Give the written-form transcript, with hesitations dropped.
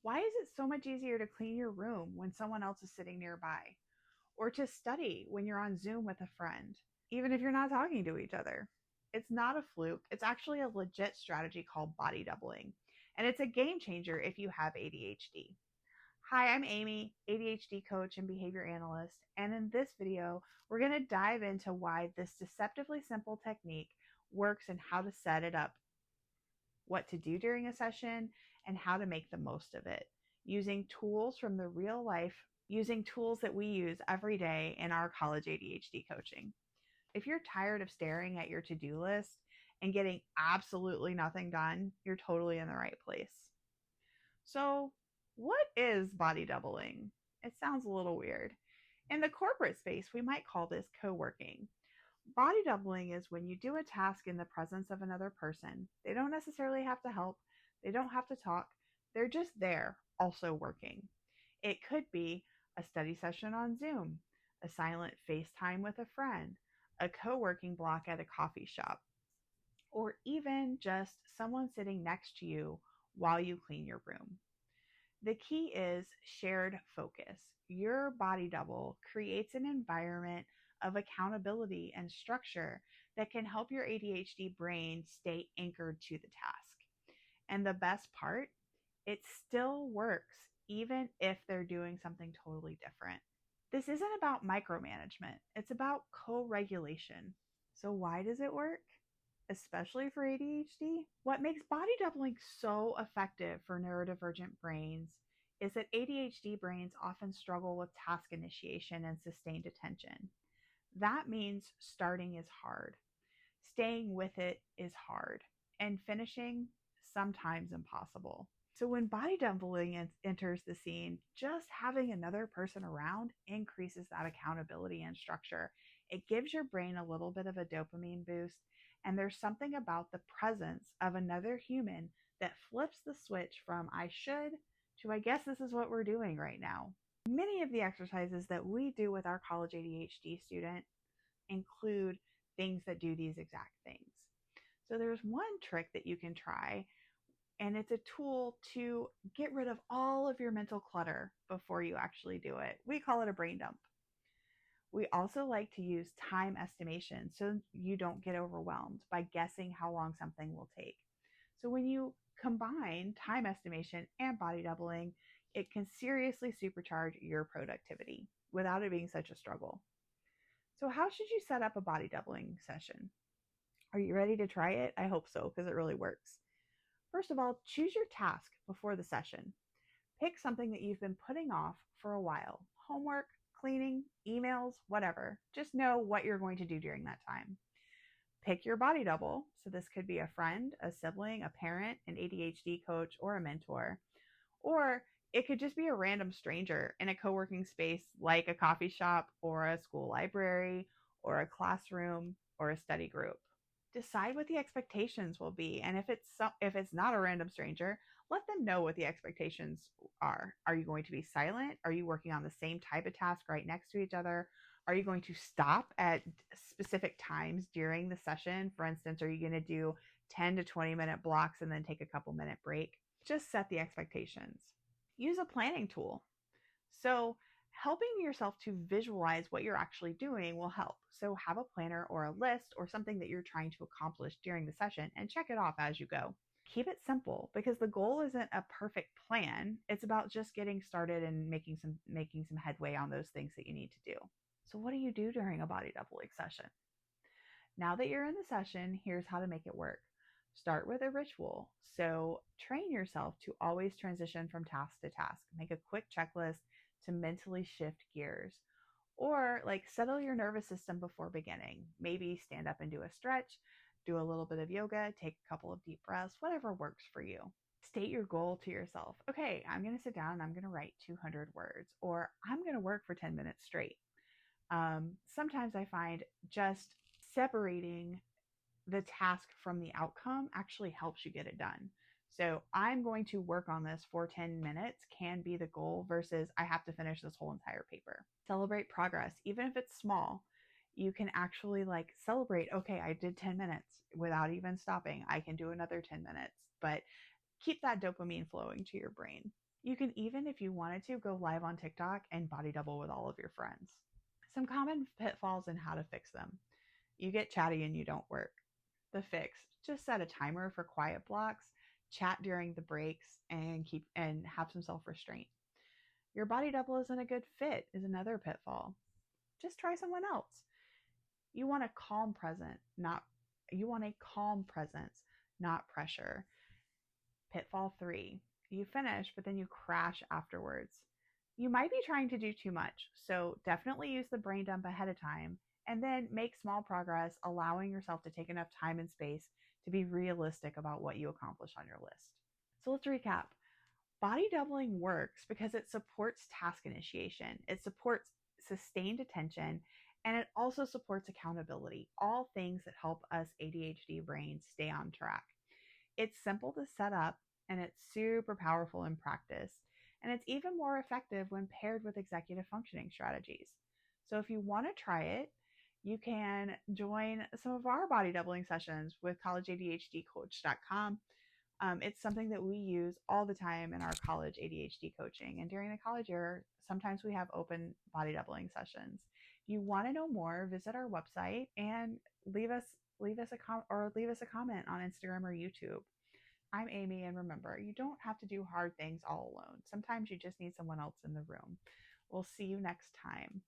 Why is it so much easier to clean your room when someone else is sitting nearby? Or to study when you're on Zoom with a friend, even if you're not talking to each other? It's not a fluke. It's actually a legit strategy called body doubling. And it's a game changer if you have ADHD. Hi, I'm Amy, ADHD coach and behavior analyst. And in this video, we're going to dive into why this deceptively simple technique works and how to set it up, what to do during a session, and how to make the most of it using tools from the real life, using tools that we use every day in our college ADHD coaching. If you're tired of staring at your to-do list and getting absolutely nothing done, you're totally in the right place. So, what is body doubling? It sounds a little weird. In the corporate space, we might call this co-working. Body doubling is when you do a task in the presence of another person. They don't necessarily have to help, they don't have to talk, they're just there, also working. It could be a study session on Zoom, a silent FaceTime with a friend, a co-working block at a coffee shop, or even just someone sitting next to you while you clean your room. The key is shared focus. Your body double creates an environment of accountability and structure that can help your ADHD brain stay anchored to the task. And the best part, it still works even if they're doing something totally different. This isn't about micromanagement, it's about co-regulation. So why does it work? Especially for ADHD? What makes body doubling so effective for neurodivergent brains is that ADHD brains often struggle with task initiation and sustained attention. That means starting is hard, staying with it is hard, and finishing sometimes impossible. So when body doubling enters the scene, just having another person around increases that accountability and structure. It gives your brain a little bit of a dopamine boost, and there's something about the presence of another human that flips the switch from I should to I guess this is what we're doing right now. Many of the exercises that we do with our college ADHD student include things that do these exact things. So there's one trick that you can try, and it's a tool to get rid of all of your mental clutter before you actually do it. We call it a brain dump. We also like to use time estimation so you don't get overwhelmed by guessing how long something will take. So when you combine time estimation and body doubling, it can seriously supercharge your productivity without it being such a struggle. So how should you set up a body doubling session? Are you ready to try it? I hope so, because it really works. First of all, choose your task before the session. Pick something that you've been putting off for a while. Homework, cleaning, emails, whatever. Just know what you're going to do during that time. Pick your body double. So this could be a friend, a sibling, a parent, an ADHD coach, or a mentor. Or it could just be a random stranger in a co-working space like a coffee shop or a school library or a classroom or a study group. Decide what the expectations will be, and if it's not a random stranger, let them know what the expectations are. Are you going to be silent? Are you working on the same type of task right next to each other? Are you going to stop at specific times during the session? For instance, are you going to do 10 to 20 minute blocks and then take a couple minute break? Just set the expectations. Use a planning tool. So helping yourself to visualize what you're actually doing will help. So have a planner or a list or something that you're trying to accomplish during the session and check it off as you go. Keep it simple because the goal isn't a perfect plan. It's about just getting started and making some headway on those things that you need to do. So what do you do during a body doubling session? Now that you're in the session, here's how to make it work. Start with a ritual. So train yourself to always transition from task to task. Make a quick checklist to mentally shift gears. Or like settle your nervous system before beginning. Maybe stand up and do a stretch, do a little bit of yoga, take a couple of deep breaths, whatever works for you. State your goal to yourself. Okay, I'm going to sit down and I'm going to write 200 words, or I'm going to work for 10 minutes straight. Sometimes I find just separating the task from the outcome actually helps you get it done. So I'm going to work on this for 10 minutes can be the goal versus I have to finish this whole entire paper. Celebrate progress, even if it's small. You can actually like celebrate, okay, I did 10 minutes without even stopping. I can do another 10 minutes, but keep that dopamine flowing to your brain. You can even, if you wanted to, go live on TikTok and body double with all of your friends. Some common pitfalls and how to fix them. You get chatty and you don't work. The fix: just set a timer for quiet blocks, chat during the breaks, and have some self-restraint. Your body double isn't a good fit is another pitfall. Just try someone else. You want a calm present, not you want a calm presence, not pressure. Pitfall 3: you finish, but then you crash afterwards. You might be trying to do too much, so definitely use the brain dump ahead of time and then make small progress, allowing yourself to take enough time and space to be realistic about what you accomplish on your list. So let's recap. Body doubling works because it supports task initiation, it supports sustained attention, and it also supports accountability, all things that help us ADHD brains stay on track. It's simple to set up and it's super powerful in practice. And it's even more effective when paired with executive functioning strategies. So if you want to try it, you can join some of our body doubling sessions with collegeadhdcoach.com. It's something that we use all the time in our college ADHD coaching. And during the college year, sometimes we have open body doubling sessions. If you want to know more, visit our website and leave us a comment on Instagram or YouTube. I'm Amy, and remember, you don't have to do hard things all alone. Sometimes you just need someone else in the room. We'll see you next time.